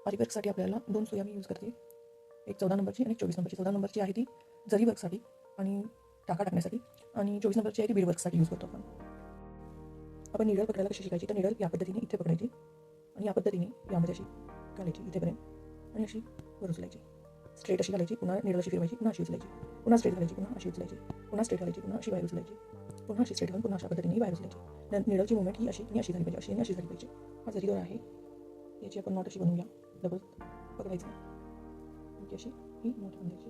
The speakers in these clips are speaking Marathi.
बारीक वर्कसाठी आपल्याला 2 सुया मी यूज करते, एक 14 नंबरची आणि एक 24 नंबरची. 14 नंबरची आहे ती जरी वर्कसाठी आणि टाका टाकण्यासाठी, आणि 24 नंबरची आहे ती बीड वर्कसाठी यूज करतो आपण. निडल पकडायला कशी शिकायची, तर निडल या पद्धतीने इथे पकडायची आणि या पद्धतीने यामध्ये अशी घालायची इथेपर्यंत आणि अशी वर उचलायची, स्ट्रेट अशी घालायची, पुन्हा निडल अशी फिरवायची, पुन्हा अशी उचलायची, पुन्हा स्ट्रेट घालायची, पुन्हा अशी उचलायची, पुन्हा स्ट्रेट घालायची, पुन्हा अशी बाहेर उचलायची, पुन्हा अशी स्ट्रेट घालून पुन्हा अशा पद्धतीने बाहेर उचलायची. निडलची मुवमेंट ही अशी आणि अशी झाली पाहिजे, अशी आणि अशी झाली पाहिजे. हा जरी दोरा आहे, याची आपण नॉट अशी बनवूया, डबल पकडायचं आणि अशी ही नॉट बांधायची.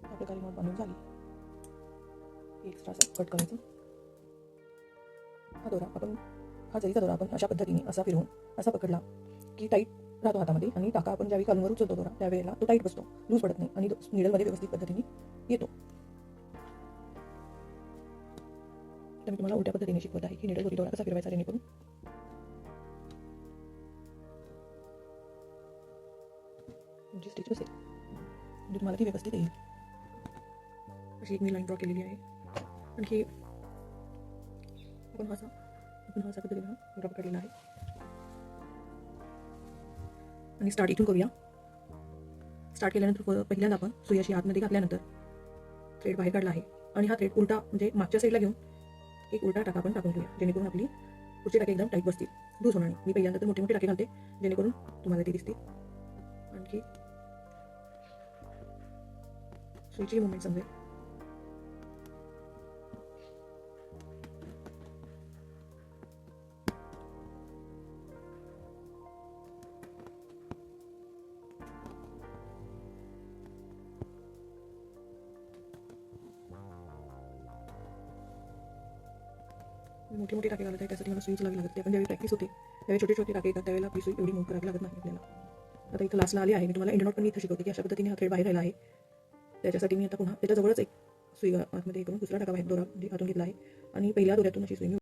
या प्रकारे नॉट बांधून झाली की एक्स्ट्रा असं कट करायचं. हा जरीचा दोरा आपण अशा पद्धतीने असा फिरवून असा पकडला की टाईट राहतो हातामध्ये, आणि टाका आपण ज्यावेळी खालून वर उचलतो दोरा त्यावेळेला तो टाईट बसतो, लूज पडत नाही आणि निडलमध्ये व्यवस्थित पद्धतीने येतो. तर मी तुम्हाला उलट्या पद्धतीने शिकवत आहे की निडल दोरा कसा फिरवायचा जेणेकरून म्हणजे स्टिच बसेल, म्हणजे तुम्हाला ती व्यवस्थित येईल. अशी एक मी लाईन ड्रॉ केलेली आहे. आणखी आपण असा पद्धतीने दोरा पकडलेला आहे आणि स्टार्ट इथून करूया. स्टार्ट केल्यानंतर पहिल्यांदा आपण सुई अशी आतमध्ये घातल्यानंतर थ्रेड बाहेर काढला आहे आणि हा थ्रेड उलटा म्हणजे मागच्या साईडला घेऊन एक उलटा टाका आपण टाकून घेऊया, जेणेकरून आपली पुढचे टाके एकदम टाईट बसतील, लूज होणार नाही. मी पहिल्यांदा तर मोठे मोठे टाके घालते जेणेकरून तुम्हाला ते दिसतील. आणखी सुईची मुवमेंट समजेल. मोठे मोठे टाके घालत आहे, त्यासाठी मला सुई उचलावी लागते. आपण ज्यावेळी प्रॅक्टिस होते त्यावेळी छोटे छोटे टाके येतात, त्यावेळेला आपली सुई एवढी मूव करावी लागत नाही आपल्याला. आता इथं लास्टला आली आहे, मी तुम्हाला एंड नॉट पण इथं शिकवते की अशा पद्धतीने हा थ्रेड बाहेर राहिला आहे. त्याच्यासाठी मी आता पुन्हा त्याच्याजवळच एक सुई आतमध्ये करून दुसरा टाका बाहेर दोरा आतून घेतला आहे आणि पहिल्या दोऱ्यातून अशी सुई